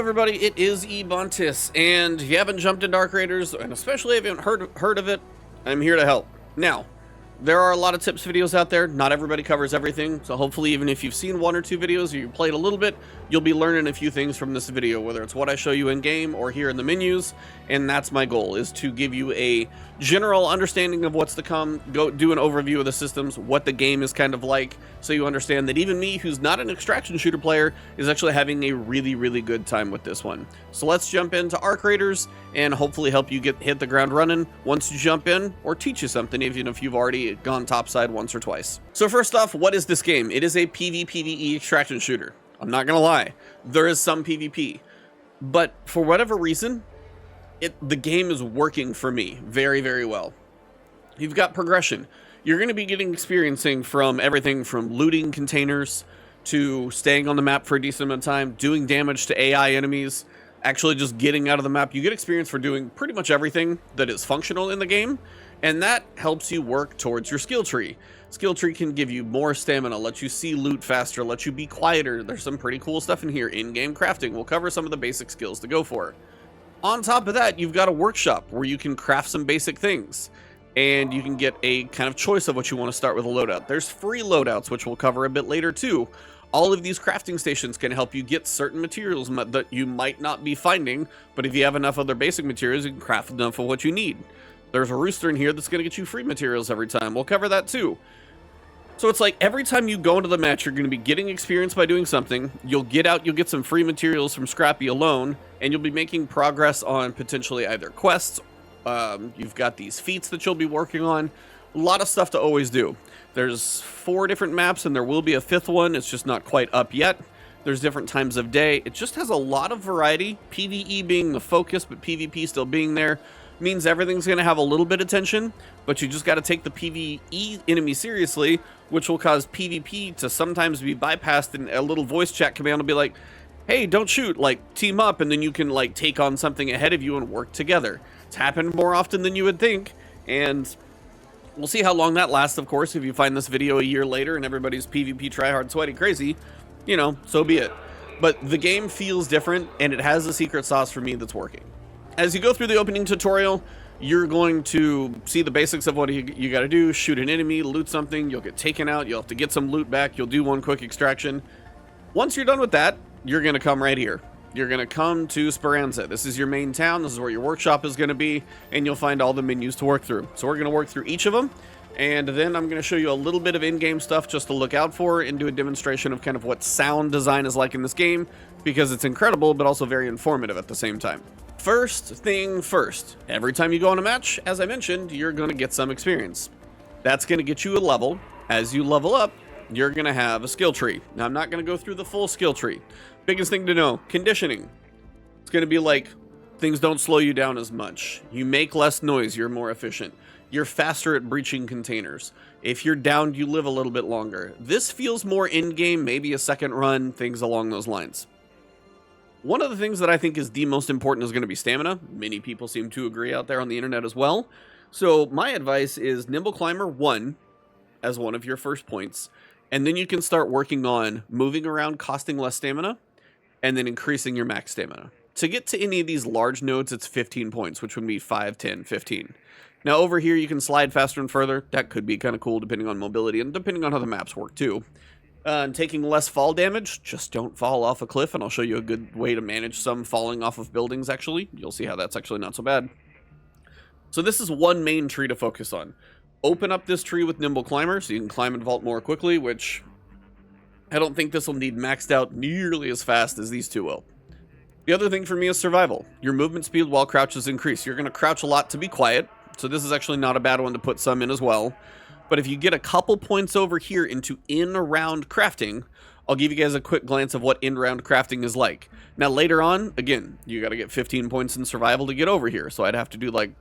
everybody, it is Ebontis, and if you haven't jumped into Dark Raiders, and especially if you haven't heard of it, I'm here to help. Now, there are a lot of tips videos out there. Not everybody covers everything, so hopefully even if you've seen one or two videos or you played a little bit, you'll be learning a few things from this video, whether it's what I show you in game or here in the menus, and that's my goal, is to give you a general understanding of what's to come, go do an overview of the systems, what the game is kind of like, so you understand that even me, who's not an extraction shooter player, is actually having a really good time with this one. So let's jump into Arc Raiders and hopefully help you hit the ground running once you jump in, or teach you something even if you've already gone topside once or twice. So first off, what is this game? It is a PvPVE extraction shooter. I'm not gonna lie, there is some PvP, but for whatever reason, the game is working for me very well. You've got progression. You're going to be experiencing from everything from looting containers to staying on the map for a decent amount of time, doing damage to AI enemies, actually just getting out of the map. You get experience for doing pretty much everything that is functional in the game, and that helps you work towards your skill tree. Skill tree can give you more stamina, let you see loot faster, let you be quieter. There's some pretty cool stuff in here. In-game crafting. We'll cover some of the basic skills to go for. On top of that, you've got a workshop where you can craft some basic things, and you can get a kind of choice of what you want to start with a loadout. There's free loadouts, which we'll cover a bit later too. All of these crafting stations can help you get certain materials that you might not be finding, but if you have enough other basic materials, you can craft enough of what you need. There's a rooster in here that's going to get you free materials every time. We'll cover that too. So it's like every time you go into the match, you're going to be getting experience by doing something. You'll get some free materials from Scrappy alone, and you'll be making progress on potentially either quests. You've got these feats that you'll be working on. A lot of stuff to always do. There's 4 different maps, and there will be a 5th one. It's just not quite up yet. There's different times of day. It just has a lot of variety. PvE being the focus, but PvP still being there means everything's going to have a little bit of tension, but you just got to take the PvE enemy seriously, which will cause PvP to sometimes be bypassed, and a little voice chat command will be like, hey, don't shoot, like, team up, and then you can, like, take on something ahead of you and work together. It's happened more often than you would think, and we'll see how long that lasts, of course. If you find this video a year later and everybody's PvP tryhard sweaty crazy, you know, so be it. But the game feels different, and it has a secret sauce for me that's working. As you go through the opening tutorial, you're going to see the basics of what you got to do. Shoot an enemy, loot something, you'll get taken out, you'll have to get some loot back, you'll do one quick extraction. Once you're done with that, you're going to come right here. You're going to come to Speranza. This is your main town, this is where your workshop is going to be, and you'll find all the menus to work through. So we're going to work through each of them, and then I'm going to show you a little bit of in-game stuff just to look out for, and do a demonstration of kind of what sound design is like in this game, because it's incredible, but also very informative at the same time. First thing first, every time you go on a match, as I mentioned, you're going to get some experience. That's going to get you a level. As you level up, you're going to have a skill tree. Now, I'm not going to go through the full skill tree. Biggest thing to know, conditioning. It's going to be like, things don't slow you down as much. You make less noise, you're more efficient. You're faster at breaching containers. If you're downed, you live a little bit longer. This feels more in-game, maybe a second run, things along those lines. One of the things that I think is the most important is going to be stamina. Many people seem to agree out there on the internet as well. So my advice is Nimble Climber 1 as one of your first points. And then you can start working on moving around, costing less stamina, and then increasing your max stamina. To get to any of these large nodes, it's 15 points, which would be 5, 10, 15. Now over here, you can slide faster and further. That could be kind of cool depending on mobility and depending on how the maps work too. And taking less fall damage, just don't fall off a cliff, and I'll show you a good way to manage some falling off of buildings, actually. You'll see how that's actually not so bad. So this is one main tree to focus on. Open up this tree with Nimble Climber, so you can climb and vault more quickly, which I don't think this will need maxed out nearly as fast as these two will. The other thing for me is survival. Your movement speed while crouches increase. You're going to crouch a lot to be quiet, so this is actually not a bad one to put some in as well. But if you get a couple points over here into in-round crafting, I'll give you guys a quick glance of what in-round crafting is like. Now later on, again, you got to get 15 points in survival to get over here. So I'd have to do like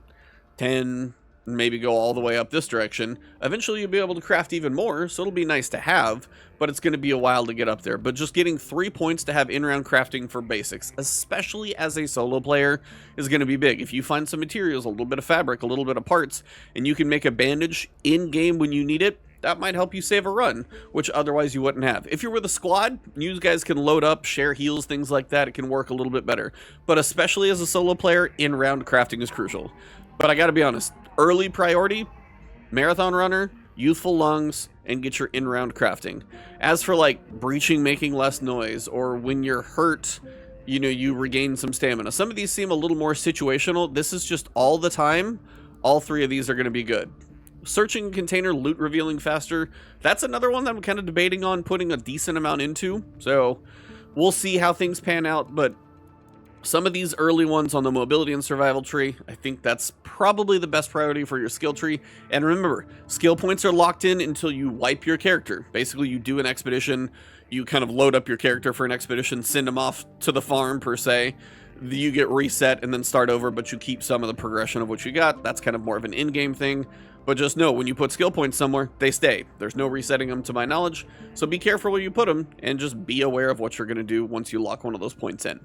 10, maybe go all the way up this direction. Eventually you'll be able to craft even more, so it'll be nice to have, but it's going to be a while to get up there. But just getting 3 points to have in-round crafting for basics, especially as a solo player, is going to be big. If you find some materials, a little bit of fabric, a little bit of parts, and you can make a bandage in-game when you need it, that might help you save a run, which otherwise you wouldn't have. If you're with a squad, you guys can load up, share heals, things like that. It can work a little bit better. But especially as a solo player, in-round crafting is crucial. But I gotta be honest, early priority, marathon runner, youthful lungs, and get your in-round crafting. As for like breaching, making less noise, or when you're hurt, you know, you regain some stamina. Some of these seem a little more situational. This is just all the time. All three of these are going to be good. Searching container, loot revealing faster. That's another one that I'm kind of debating on putting a decent amount into. So we'll see how things pan out. But some of these early ones on the mobility and survival tree, I think that's probably the best priority for your skill tree. And remember, skill points are locked in until you wipe your character. Basically, you do an expedition, you kind of load up your character for an expedition, send them off to the farm per se. You get reset and then start over, but you keep some of the progression of what you got. That's kind of more of an in-game thing. But just know, when you put skill points somewhere, they stay. There's no resetting them to my knowledge. So be careful where you put them and just be aware of what you're going to do once you lock one of those points in.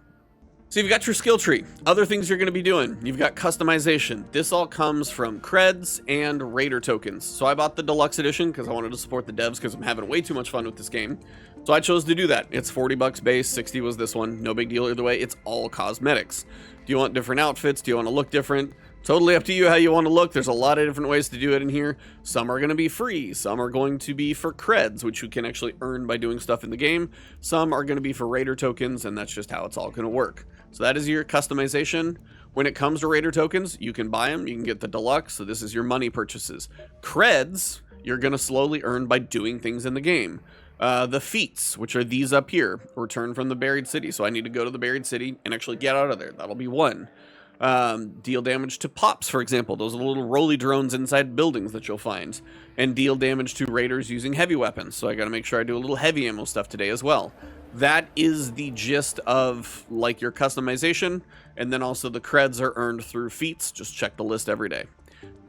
So you've got your skill tree. Other things you're going to be doing. You've got customization. This all comes from Creds and Raider tokens. So I bought the deluxe edition because I wanted to support the devs because I'm having way too much fun with this game. So I chose to do that. It's 40 bucks base, 60 was this one. No big deal either way. It's all cosmetics. Do you want different outfits? Do you want to look different? Totally up to you how you want to look. There's a lot of different ways to do it in here. Some are going to be free. Some are going to be for creds, which you can actually earn by doing stuff in the game. Some are going to be for Raider tokens, and that's just how it's all going to work. So that is your customization. When it comes to Raider tokens, you can buy them. You can get the deluxe. So this is your money purchases. Creds, you're going to slowly earn by doing things in the game. The feats, which are these up here, return from the buried city. So I need to go to the buried city and actually get out of there. That'll be one. Deal damage to pops, for example. Those are the little rolly drones inside buildings that you'll find. And deal damage to raiders using heavy weapons. So I gotta make sure I do a little heavy ammo stuff today as well. That is the gist of like your customization. And then also the creds are earned through feats. Just check the list every day.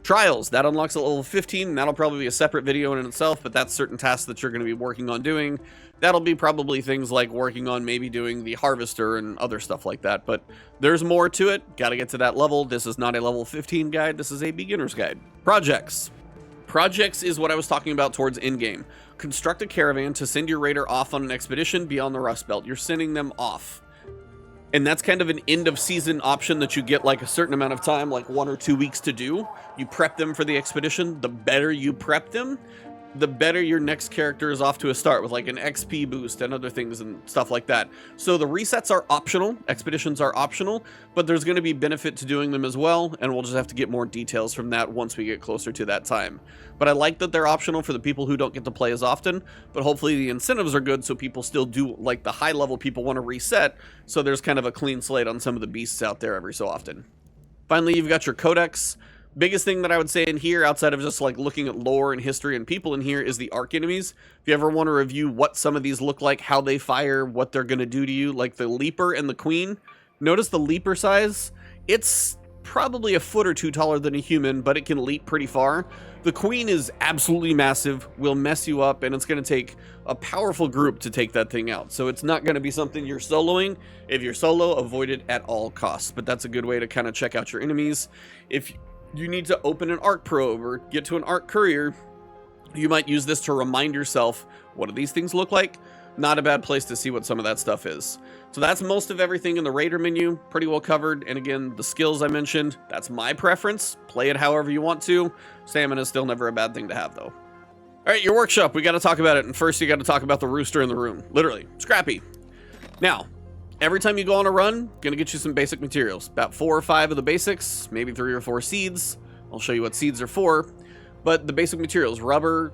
Trials, that unlocks at level 15. That'll probably be a separate video in itself, but that's certain tasks that you're going to be working on doing. That'll be probably things like working on maybe doing the harvester and other stuff like that, but there's more to it. Got to get to that level. This is not a level 15 guide. This is a beginner's guide. Projects. Projects is what I was talking about towards in-game. Construct a caravan to send your raider off on an expedition beyond the Rust Belt. You're sending them off. And that's kind of an end of season option that you get like a certain amount of time, like 1 or 2 weeks to do. You prep them for the expedition. The better you prep them, the better your next character is off to a start with like an XP boost and other things and stuff like that. So the resets are optional. Expeditions are optional, but there's going to be benefit to doing them as well. And we'll just have to get more details from that once we get closer to that time. But I like that they're optional for the people who don't get to play as often, but hopefully the incentives are good so people still do, like the high level people want to reset. So there's kind of a clean slate on some of the beasts out there every so often. Finally, you've got your codex. Biggest thing that I would say in here, outside of just like looking at lore and history and people in here, is the arc enemies. If you ever want to review what some of these look like, how they fire, what they're going to do to you, like the Leaper and the Queen. Notice the Leaper size. It's probably a foot or two taller than a human, but it can leap pretty far. The Queen is absolutely massive, will mess you up, and it's going to take a powerful group to take that thing out. So it's not going to be something you're soloing. If you're solo, avoid it at all costs. But that's a good way to kind of check out your enemies. If you need to open an arc probe or get to an arc courier, you might use this to remind yourself, what do these things look like? Not a bad place to see what some of that stuff is. So that's most of everything in the Raider menu, pretty well covered. And again, the skills I mentioned, that's my preference. Play it however you want to. Stamina is still never a bad thing to have though. All right, your workshop, we got to talk about it. And first you got to talk about the rooster in the room, literally, Scrappy. Now, every time you go on a run, gonna get you some basic materials. About 4 or 5 of the basics, maybe 3 or 4 seeds. I'll show you what seeds are for. But the basic materials, rubber,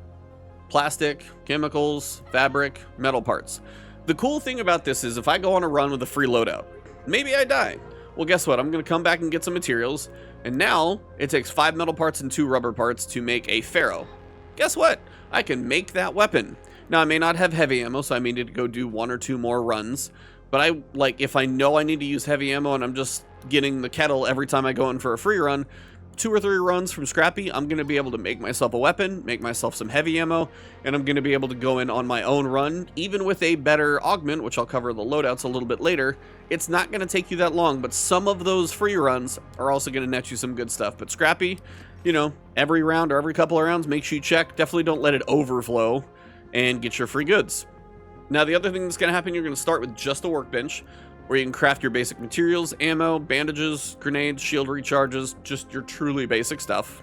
plastic, chemicals, fabric, metal parts. The cool thing about this is if I go on a run with a free loadout, maybe I die. Well, guess what? I'm gonna come back and get some materials. And now it takes 5 metal parts and 2 rubber parts to make a Pharaoh. Guess what? I can make that weapon. Now I may not have heavy ammo, so I may need to go do 1 or 2 more runs. But if I know I need to use heavy ammo and I'm just getting the kettle every time I go in for a free run, 2 or 3 runs from Scrappy, I'm going to be able to make myself a weapon, make myself some heavy ammo, and I'm going to be able to go in on my own run. Even with a better augment, which I'll cover the loadouts a little bit later, it's not going to take you that long, but some of those free runs are also going to net you some good stuff. But Scrappy, you know, every round or every couple of rounds, make sure you check. Definitely don't let it overflow and get your free goods. Now, the other thing that's going to happen, you're going to start with just a workbench where you can craft your basic materials, ammo, bandages, grenades, shield recharges, just your truly basic stuff.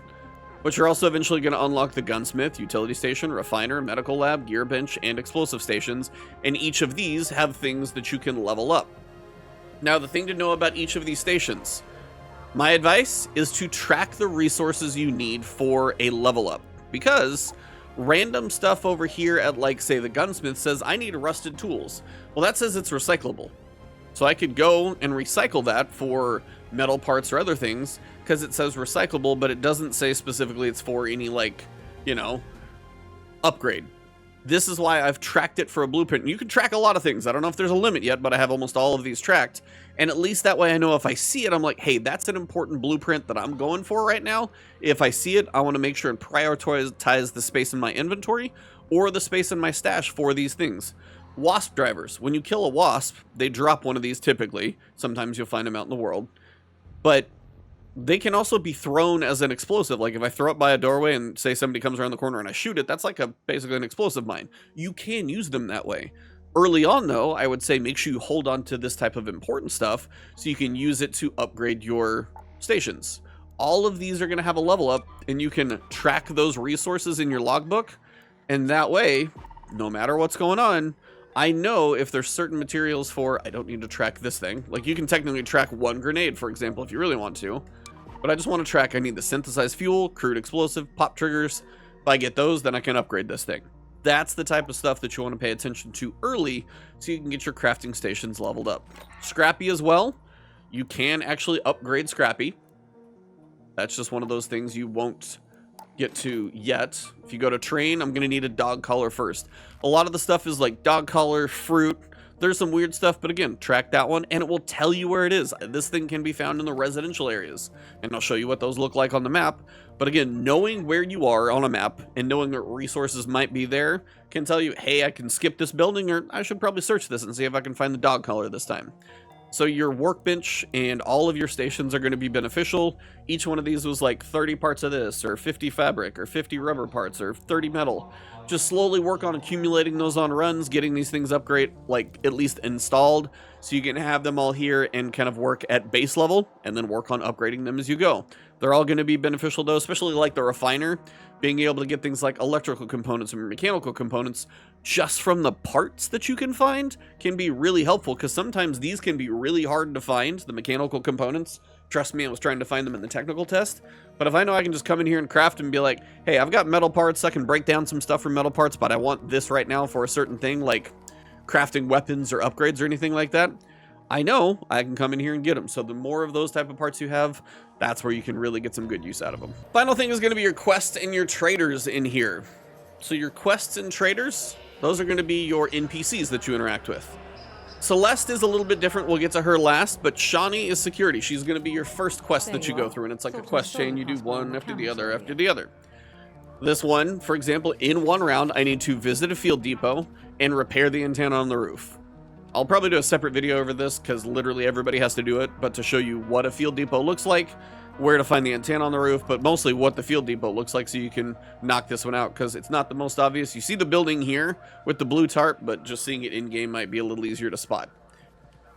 But you're also eventually going to unlock the gunsmith, utility station, refiner, medical lab, gear bench, and explosive stations, and each of these have things that you can level up. Now, the thing to know about each of these stations, my advice is to track the resources you need for a level up, because random stuff over here at, like, say, the gunsmith says, I need rusted tools. Well, that says it's recyclable. So I could go and recycle that for metal parts or other things, because it says recyclable, but it doesn't say specifically it's for any, like, you know, upgrade. This is why I've tracked it for a blueprint. You can track a lot of things. I don't know if there's a limit yet, but I have almost all of these tracked. And at least that way I know if I see it, I'm like, hey, that's an important blueprint that I'm going for right now. If I see it, I want to make sure and prioritize the space in my inventory or the space in my stash for these things. Wasp drivers. When you kill a wasp, they drop one of these typically. Sometimes you'll find them out in the world. But they can also be thrown as an explosive. Like if I throw it by a doorway and say somebody comes around the corner and I shoot it, that's like basically an explosive mine. You can use them that way. Early on though, I would say make sure you hold on to this type of important stuff so you can use it to upgrade your stations. All of these are going to have a level up and you can track those resources in your logbook. And that way, no matter what's going on, I know if there's certain materials for, I don't need to track this thing. Like you can technically track one grenade, for example, if you really want to. But I just want to track, I need the synthesized fuel, crude explosive, pop triggers. If I get those, then I can upgrade this thing. That's the type of stuff that you want to pay attention to early so you can get your crafting stations leveled up. Scrappy as well. You can actually upgrade Scrappy. That's just one of those things you won't get to yet. If you go to train, I'm going to need a dog collar first. A lot of the stuff is like dog collar, fruit. There's some weird stuff, but again, track that one and it will tell you where it is. This thing can be found in the residential areas and I'll show you what those look like on the map. But again, knowing where you are on a map and knowing that resources might be there can tell you, hey, I can skip this building or I should probably search this and see if I can find the dog collar this time. So your workbench and all of your stations are going to be beneficial. Each one of these was like 30 parts of this or 50 fabric or 50 rubber parts or 30 metal. Just slowly work on accumulating those on runs, getting these things upgrade, like at least installed, so you can have them all here and kind of work at base level and then work on upgrading them as you go. They're all going to be beneficial though, especially like the refiner, being able to get things like electrical components and mechanical components just from the parts that you can find can be really helpful, because sometimes these can be really hard to find, the mechanical components. Trust me, I was trying to find them in the technical test. But if I know I can just come in here and craft and be like, hey, I've got metal parts, I can break down some stuff from metal parts, but I want this right now for a certain thing, like crafting weapons or upgrades or anything like that, I know I can come in here and get them. So the more of those type of parts you have, that's where you can really get some good use out of them. Final thing is going to be your quests and your traders in here. So your quests and traders, those are going to be your NPCs that you interact with. Celeste is a little bit different. We'll get to her last, but Shawnee is security. She's going to be your first quest that you go through, and it's like a quest chain. You do one after the other after the other. This one, for example, in one round, I need to visit a field depot and repair the antenna on the roof. I'll probably do a separate video over this because literally everybody has to do it, but to show you what a field depot looks like, where to find the antenna on the roof, but mostly what the field depot looks like so you can knock this one out, because it's not the most obvious. You see the building here with the blue tarp, but just seeing it in game might be a little easier to spot.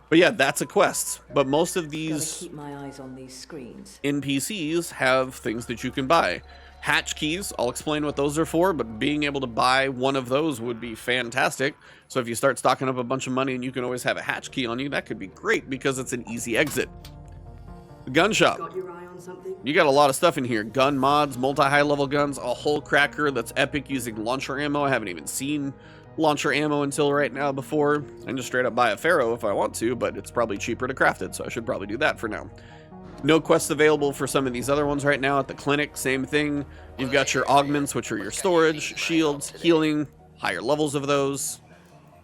But yeah, that's a quest. But most of these, keep my eyes on these screens. NPCs have things that you can buy. Hatch keys, I'll explain what those are for, but being able to buy one of those would be fantastic. So if you start stocking up a bunch of money and you can always have a hatch key on you, that could be great because it's an easy exit. The gun shop. Got your eye on something? You got a lot of stuff in here. Gun mods, multi-high level guns, a whole cracker that's epic using launcher ammo. I haven't even seen launcher ammo until right now before. I can just straight up buy a Pharaoh if I want to, but it's probably cheaper to craft it, so I should probably do that for now. No quests available for some of these other ones right now. At the clinic, same thing. You've got your augments, which are your storage, shields, healing, higher levels of those.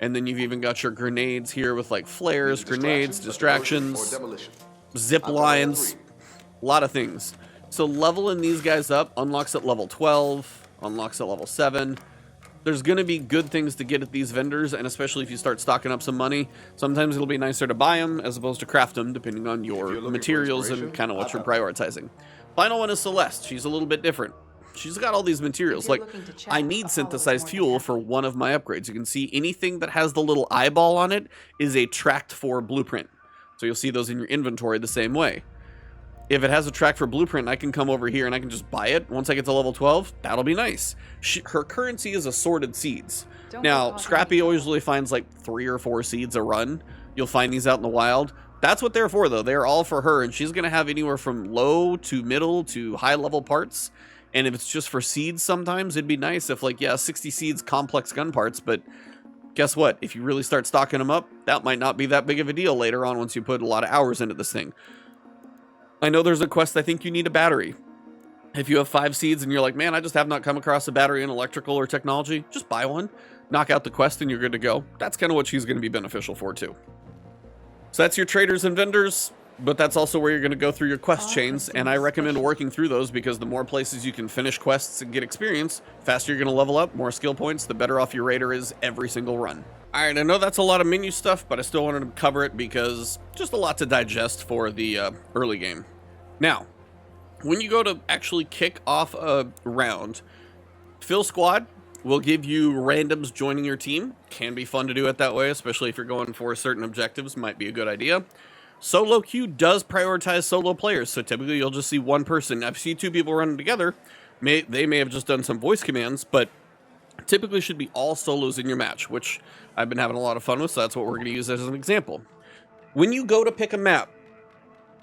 And then you've even got your grenades here with like flares, grenades, distractions, zip lines, a lot of things. So leveling these guys up unlocks at level 12, unlocks at level 7. There's going to be good things to get at these vendors, and especially if you start stocking up some money, sometimes it'll be nicer to buy them as opposed to craft them, depending on your materials and kind of what you're prioritizing. Final one is Celeste. She's a little bit different. She's got all these materials. Like, I need synthesized fuel for one of my upgrades. You can see anything that has the little eyeball on it is a tracked for blueprint. So you'll see those in your inventory the same way. If it has a track for blueprint, I can come over here and I can just buy it. Once I get to level 12, that'll be nice. Her currency is assorted seeds. Now, Scrappy usually finds like 3 or 4 seeds a run. You'll find these out in the wild. That's what they're for, though. They're all for her, and she's going to have anywhere from low to middle to high level parts. And if it's just for seeds sometimes, it'd be nice if, like, yeah, 60 seeds complex gun parts, but guess what? If you really start stocking them up, that might not be that big of a deal later on once you put a lot of hours into this thing. I know there's a quest I think you need a battery. If you have 5 seeds and you're like, man, I just have not come across a battery in electrical or technology, just buy one, knock out the quest, and you're good to go. That's kind of what she's going to be beneficial for, too. So that's your traders and vendors, but that's also where you're going to go through your quest chains, and I recommend working through those because the more places you can finish quests and get experience, faster you're going to level up, more skill points, the better off your raider is every single run. Alright, I know that's a lot of menu stuff, but I still wanted to cover it because just a lot to digest for the early game. Now, when you go to actually kick off a round, Fill Squad will give you randoms joining your team. Can be fun to do it that way, especially if you're going for certain objectives, might be a good idea. Solo queue does prioritize solo players, so typically you'll just see one person. I've seen 2 people running together. They may have just done some voice commands, but typically should be all solos in your match, which I've been having a lot of fun with, so that's what we're going to use as an example. When you go to pick a map,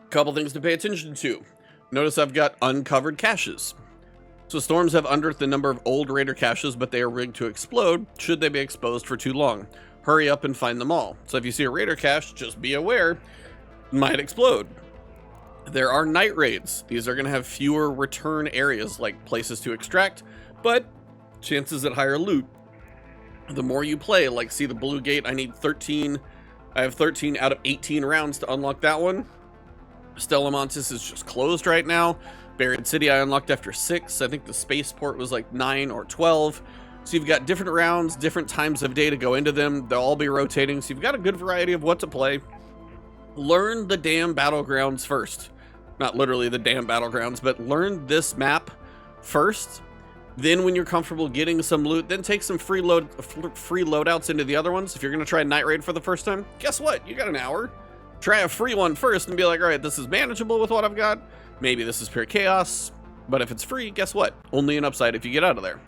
a couple things to pay attention to. Notice I've got uncovered caches. So storms have unearthed the number of old raider caches, but they are rigged to explode should they be exposed for too long. Hurry up and find them all. So if you see a raider cache, just be aware, it might explode. There are night raids. These are going to have fewer return areas, like places to extract, but chances at higher loot. The more you play, like see the blue gate, I need 13. I have 13 out of 18 rounds to unlock that one. Stella Montis is just closed right now. Buried City I unlocked after 6. I think the spaceport was like 9 or 12. So you've got different rounds, different times of day to go into them. They'll all be rotating, so you've got a good variety of what to play. Learn the damn battlegrounds first. Not literally the damn battlegrounds, but learn this map first. Then when you're comfortable getting some loot, then take some free loadouts into the other ones. If you're going to try Night Raid for the first time, guess what? You got an hour. Try a free one first and be like, all right, this is manageable with what I've got. Maybe this is pure chaos, but if it's free, guess what? Only an upside if you get out of there.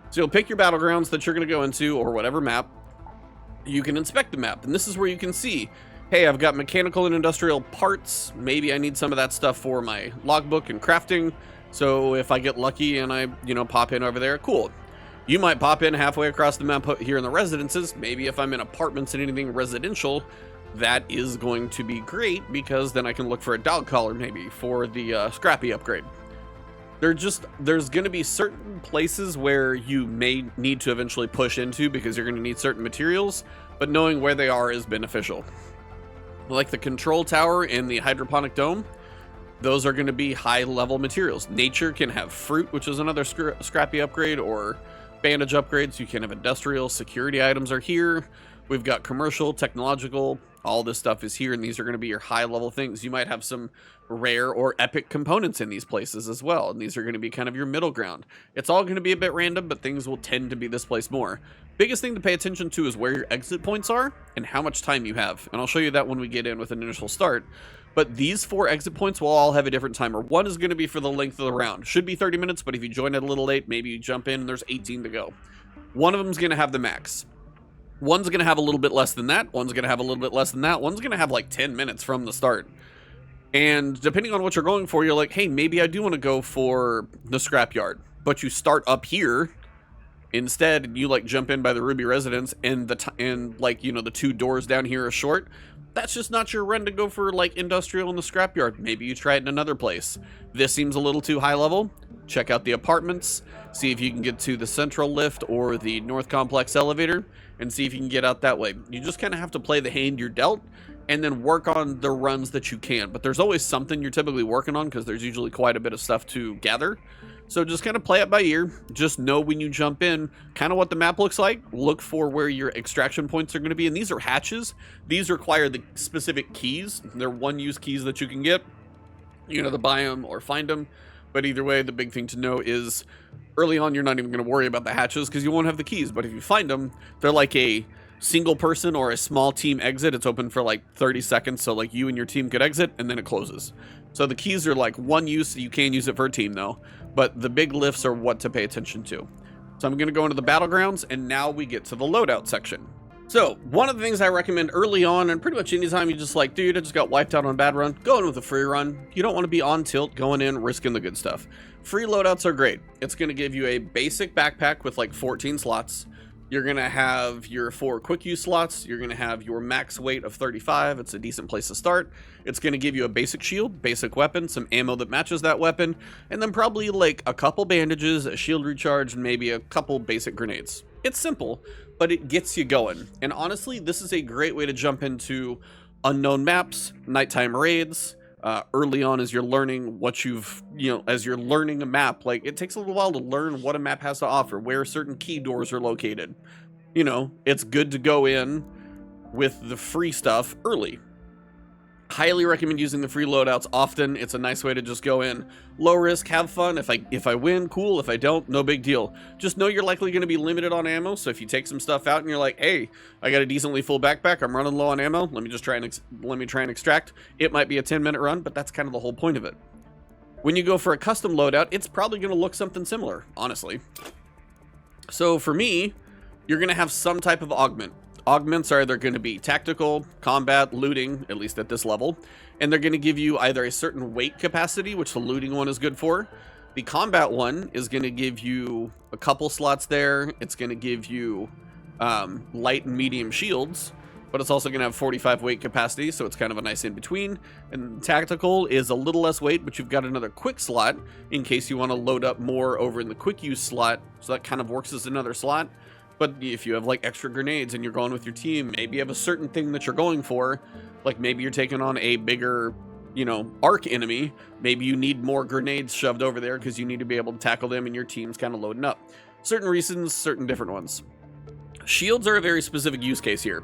So you'll pick your battlegrounds that you're going to go into or whatever map. You can inspect the map, and this is where you can see, hey, I've got mechanical and industrial parts. Maybe I need some of that stuff for my logbook and crafting. So if I get lucky and I, pop in over there, cool. You might pop in halfway across the map here in the residences. Maybe if I'm in apartments and anything residential, that is going to be great because then I can look for a dog collar maybe for the Scrappy upgrade. There's going to be certain places where you may need to eventually push into because you're going to need certain materials, but knowing where they are is beneficial. Like the control tower and the hydroponic dome, those are going to be high level materials. Nature can have fruit, which is another Scrappy upgrade, or bandage upgrades. You can have industrial, security items are here. We've got commercial, technological, all this stuff is here, and these are going to be your high-level things. You might have some rare or epic components in these places as well, and these are going to be kind of your middle ground. It's all going to be a bit random, but things will tend to be this place more. Biggest thing to pay attention to is where your exit points are and how much time you have, and I'll show you that when we get in with an initial start. But these 4 exit points will all have a different timer. One is going to be for the length of the round. Should be 30 minutes, but if you join it a little late, maybe you jump in and there's 18 to go. One of them is going to have the max. One's going to have a little bit less than that. One's going to have a little bit less than that. One's going to have like 10 minutes from the start. And depending on what you're going for, you're like, hey, maybe I do want to go for the scrapyard. But you start up here. Instead, you like jump in by the Ruby residence and the 2 doors down here are short. That's just not your run to go for like industrial in the scrapyard. Maybe you try it in another place. This seems a little too high level. Check out the apartments. See if you can get to the central lift or the north complex elevator and see if you can get out that way. You just kind of have to play the hand you're dealt and then work on the runs that you can. But there's always something you're typically working on because there's usually quite a bit of stuff to gather. So just kind of play it by ear. Just know when you jump in kind of what the map looks like. Look for where your extraction points are going to be. And these are hatches. These require the specific keys. They're one-use keys that you can get. you know, to buy them or find them. But either way, the big thing to know is early on, you're not even going to worry about the hatches because you won't have the keys. But if you find them, they're like a single person or a small team exit. It's open for like 30 seconds. So like you and your team could exit and then it closes. So the keys are like one use. You can use it for a team though. But the big lifts are what to pay attention to. So I'm going to go into the battlegrounds and now we get to the loadout section. So one of the things I recommend early on, and pretty much anytime you just like, dude, I just got wiped out on a bad run, go in with a free run. You don't want to be on tilt going in, risking the good stuff. Free loadouts are great. It's going to give you a basic backpack with like 14 slots. You're going to have your 4 quick use slots. You're going to have your max weight of 35. It's a decent place to start. It's going to give you a basic shield, basic weapon, some ammo that matches that weapon, and then probably like a couple bandages, a shield recharge, and maybe a couple basic grenades. It's simple, but it gets you going. And honestly, this is a great way to jump into unknown maps, nighttime raids, early on as you're learning what as you're learning a map. Like, it takes a little while to learn what a map has to offer, where certain key doors are located. You know, it's good to go in with the free stuff early. Highly recommend using the free loadouts often. It's a nice way to just go in low risk, have fun. If I win, cool. If I don't, no big deal. Just know you're likely going to be limited on ammo. So if you take some stuff out and you're like, hey, I got a decently full backpack, I'm running low on ammo, let me try and extract. It might be a 10-minute run, but that's kind of the whole point of it. When you go for a custom loadout, it's probably going to look something similar, honestly. So for me, you're going to have some type of augment. Augments are either going to be tactical, combat, looting, at least at this level, and they're going to give you either a certain weight capacity, which the looting one is good for. The combat one is going to give you a couple slots there. It's going to give you light and medium shields, but it's also going to have 45 weight capacity, so it's kind of a nice in-between. And tactical is a little less weight, but you've got another quick slot in case you want to load up more over in the quick use slot, so that kind of works as another slot. But if you have like extra grenades and you're going with your team, maybe you have a certain thing that you're going for, like maybe you're taking on a bigger, arc enemy. Maybe you need more grenades shoved over there because you need to be able to tackle them and your team's kind of loading up. Certain reasons, certain different ones. Shields are a very specific use case here.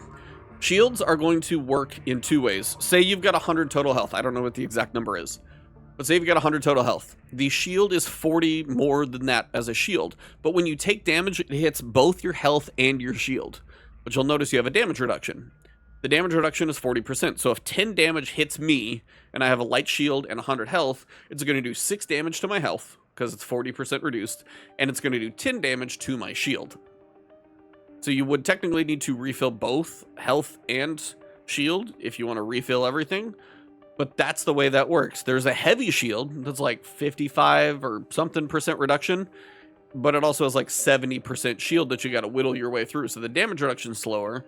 Shields are going to work in 2 ways. Say you've got 100 total health. I don't know what the exact number is. But say you've got 100 total health. The shield is 40 more than that as a shield. But when you take damage, it hits both your health and your shield. But you'll notice you have a damage reduction. The damage reduction is 40%. So if 10 damage hits me, and I have a light shield and 100 health, it's going to do 6 damage to my health, because it's 40% reduced, and it's going to do 10 damage to my shield. So you would technically need to refill both health and shield if you want to refill everything. But that's the way that works. There's a heavy shield that's like 55 or something percent reduction, but it also has like 70% shield that you got to whittle your way through. So the damage reduction is slower,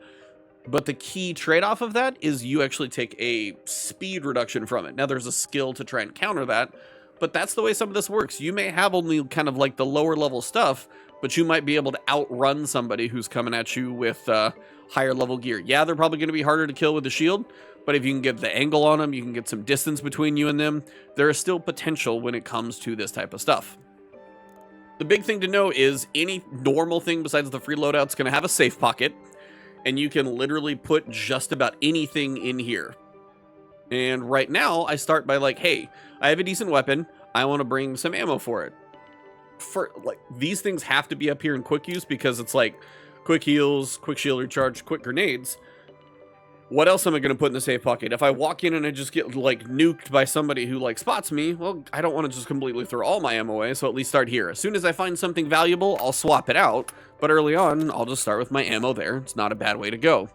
but the key trade-off of that is you actually take a speed reduction from it. Now there's a skill to try and counter that, but that's the way some of this works. You may have only kind of like the lower level stuff, but you might be able to outrun somebody who's coming at you with higher level gear. Yeah, they're probably going to be harder to kill with the shield, but if you can get the angle on them, you can get some distance between you and them, there is still potential when it comes to this type of stuff. The big thing to know is any normal thing besides the free loadout is going to have a safe pocket, and you can literally put just about anything in here. And right now, I start by like, hey, I have a decent weapon, I want to bring some ammo for it. For like, these things have to be up here in quick use because it's like quick heals, quick shield recharge, quick grenades. What else am I going to put in the safe pocket? If I walk in and I just get like nuked by somebody who like spots me, well, I don't want to just completely throw all my ammo away, so at least start here. As soon as I find something valuable, I'll swap it out, but early on, I'll just start with my ammo there. It's not a bad way to go.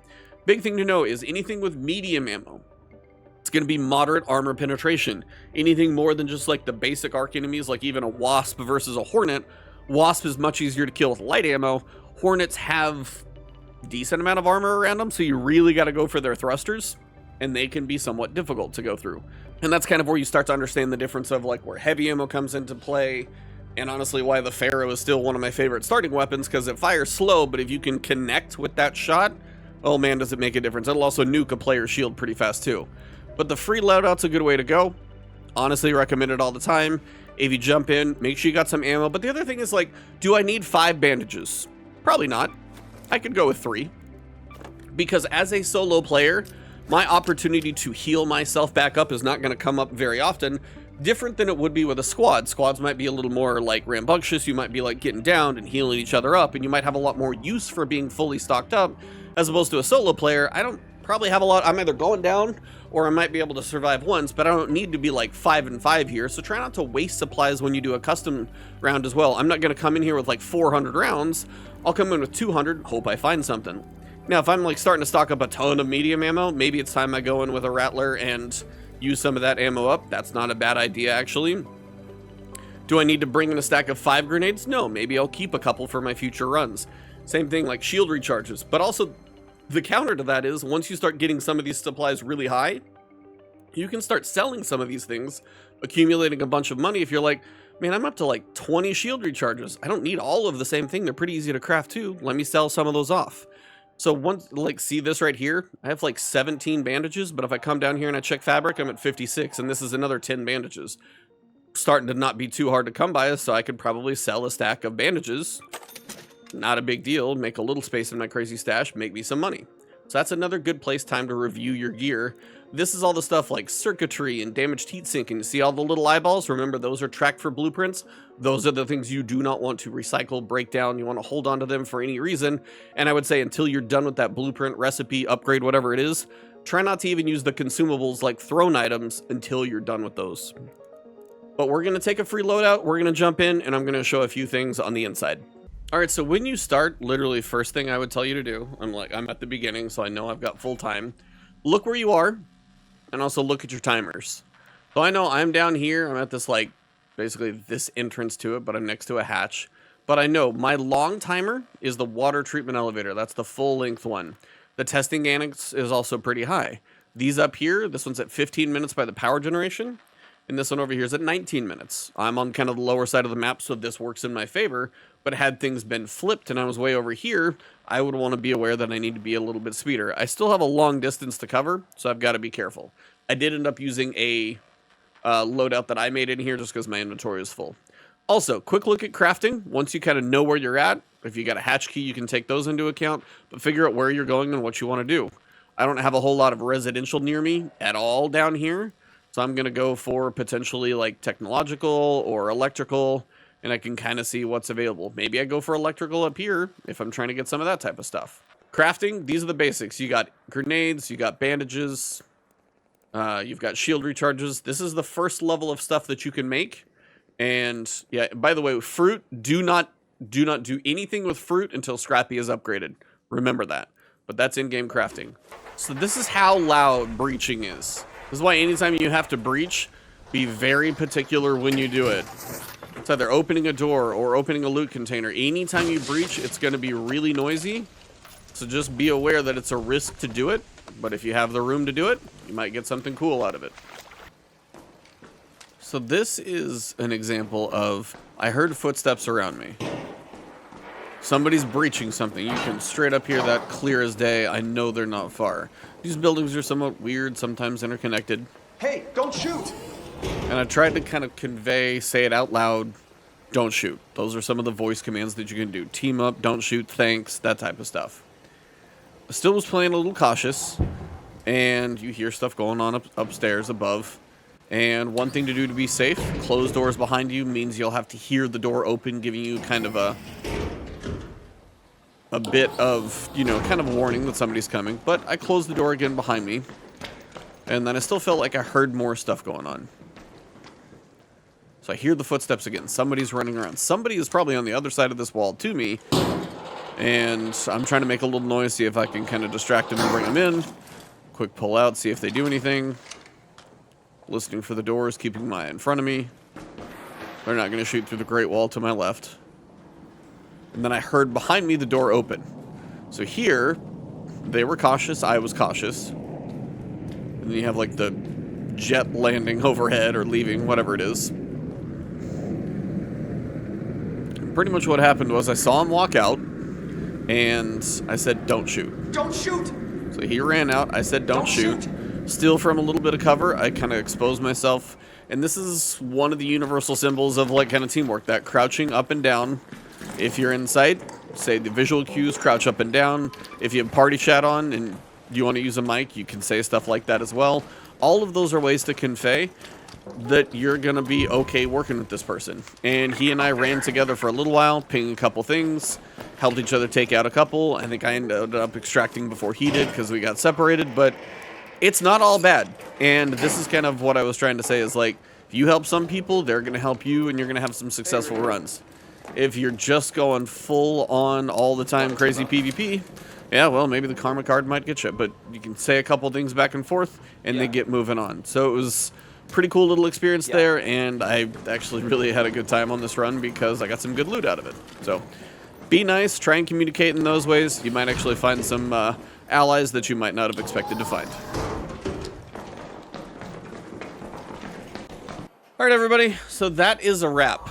Big thing to know is anything with medium ammo, it's going to be moderate armor penetration. Anything more than just like the basic arc enemies, like even a Wasp versus a Hornet, Wasp is much easier to kill with light ammo. Hornets have decent amount of armor around them, so you really got to go for their thrusters, and they can be somewhat difficult to go through. And that's kind of where you start to understand the difference of like where heavy ammo comes into play, and honestly why the Pharaoh is still one of my favorite starting weapons, because it fires slow, but if you can connect with that shot, oh man, does it make a difference. It'll also nuke a player's shield pretty fast too. But the free loadout's a good way to go. Honestly, recommend it all the time. If you jump in, make sure you got some ammo. But the other thing is like, do I need 5 bandages? Probably not. I could go with 3, because as a solo player, my opportunity to heal myself back up is not going to come up very often, Different than it would be with a squad. Squads might be a little more like rambunctious. You might be like getting down and healing each other up, and you might have a lot more use for being fully stocked up, as opposed to a solo player. I don't probably have a lot. I'm either going down or I might be able to survive once, but I don't need to be like 5 and 5 here. So try not to waste supplies when you do a custom round as well. I'm not going to come in here with like 400 rounds. I'll come in with 200, hope I find something. Now, if I'm like starting to stock up a ton of medium ammo, maybe it's time I go in with a rattler and use some of that ammo up. That's not a bad idea, actually. Do I need to bring in a stack of 5 grenades? No, maybe I'll keep a couple for my future runs. Same thing like shield recharges, but also the counter to that is once you start getting some of these supplies really high, you can start selling some of these things, accumulating a bunch of money. If you're like, man, I'm up to like 20 shield recharges. I don't need all of the same thing. They're pretty easy to craft too. Let me sell some of those off. So once, like, see this right here? I have like 17 bandages, but if I come down here and I check fabric, I'm at 56, and this is another 10 bandages. Starting to not be too hard to come by, so I could probably sell a stack of bandages. Not a big deal. Make a little space in my crazy stash, make me some money. So that's another good time to review your gear. This is all the stuff like circuitry and damaged heat sink, and you see all the little eyeballs? Remember, those are tracked for blueprints. Those are the things you do not want to recycle, break down. You want to hold on to them for any reason. And I would say until you're done with that blueprint, recipe, upgrade, whatever it is, try not to even use the consumables like thrown items until you're done with those. But we're going to take a free loadout. We're going to jump in, and I'm going to show a few things on the inside. All right, so when you start, literally first thing I would tell you to do, I'm at the beginning, so I know I've got full time. Look where you are, and also look at your timers. So I know I'm down here. I'm at this, like, basically this entrance to it, but I'm next to a hatch. But I know my long timer is the water treatment elevator. That's the full length one. The testing annex is also pretty high. These up here, this one's at 15 minutes by the power generation. And this one over here is at 19 minutes. I'm on kind of the lower side of the map, so this works in my favor. But had things been flipped and I was way over here, I would want to be aware that I need to be a little bit speeder. I still have a long distance to cover, so I've got to be careful. I did end up using a loadout that I made in here just because my inventory is full. Also, quick look at crafting. Once you kind of know where you're at, if you got a hatch key, you can take those into account, but figure out where you're going and what you want to do. I don't have a whole lot of residential near me at all down here. So I'm going to go for potentially like technological or electrical, and I can kind of see what's available. Maybe I go for electrical up here if I'm trying to get some of that type of stuff. Crafting, these are the basics. You got grenades, you got bandages, you've got shield recharges. This is the first level of stuff that you can make. And yeah, by the way, fruit, do not do anything with fruit until Scrappy is upgraded. Remember that. But that's in-game crafting. So this is how loud breaching is. This is why anytime you have to breach, be very particular when you do it. It's either opening a door or opening a loot container. Anytime you breach, it's going to be really noisy. So just be aware that it's a risk to do it. But if you have the room to do it, you might get something cool out of it. So this is an example of, I heard footsteps around me. Somebody's breaching something. You can straight up hear that clear as day. I know they're not far. These buildings are somewhat weird, sometimes interconnected. Hey, don't shoot! And I tried to kind of convey, say it out loud, don't shoot. Those are some of the voice commands that you can do. Team up, don't shoot, thanks, that type of stuff. I still was playing a little cautious, and you hear stuff going on upstairs above. And one thing to do to be safe, close doors behind you means you'll have to hear the door open, giving you kind of a bit of, you know, kind of warning that somebody's coming. But I closed the door again behind me, and then I still felt like I heard more stuff going on. So I hear the footsteps again. Somebody's running around. Somebody is probably on the other side of this wall to me, and I'm trying to make a little noise, see if I can kind of distract them and bring them in. Quick pull out, see if they do anything. Listening for the doors, keeping my eye in front of me. They're not going to shoot through the Great Wall to my left. And then I heard behind me the door open. So here, they were cautious, I was cautious. And then you have like the jet landing overhead or leaving, whatever it is. Pretty much what happened was I saw him walk out, and I said, don't shoot. Don't shoot! So he ran out, I said, don't shoot. Steal from a little bit of cover, I kind of exposed myself. And this is one of the universal symbols of like kind of teamwork, that crouching up and down. If you're in sight, say the visual cues, crouch up and down. If you have party chat on and you want to use a mic, you can say stuff like that as well. All of those are ways to convey. that you're gonna be okay working with this person. And he and I ran together for a little while, pinging a couple things, helped each other take out a couple. I think I ended up extracting before he did because we got separated, but it's not all bad. And this is kind of what I was trying to say is like, if you help some people, they're gonna help you and you're gonna have some successful runs. If you're just going full on all the time crazy PvP, yeah, well, maybe the karma card might get you, but you can say a couple things back and forth and they get moving on. So it was pretty cool little experience there, and I actually really had a good time on this run because I got some good loot out of it. So be nice, try and communicate in those ways. You might actually find some allies that you might not have expected to find. All right, everybody, so that is a wrap.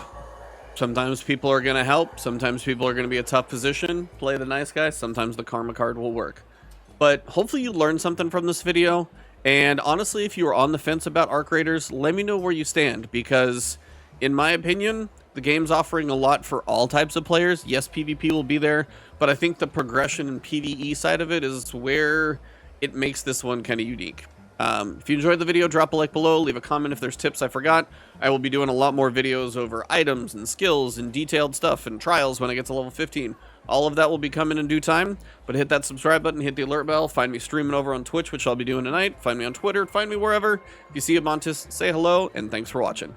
Sometimes people are going to help, sometimes people are going to be a tough position, play the nice guy, sometimes the karma card will work. But hopefully you learned something from this video. And honestly, if you are on the fence about Arc Raiders, let me know where you stand, because in my opinion, the game's offering a lot for all types of players. Yes, PvP will be there, but I think the progression and PvE side of it is where it makes this one kind of unique. If you enjoyed the video, drop a like below, leave a comment if there's tips I forgot. I will be doing a lot more videos over items and skills and detailed stuff and trials when I get to level 15. All of that will be coming in due time, but hit that subscribe button, hit the alert bell, find me streaming over on Twitch, which I'll be doing tonight, find me on Twitter, find me wherever. If you see a Montis, say hello, and thanks for watching.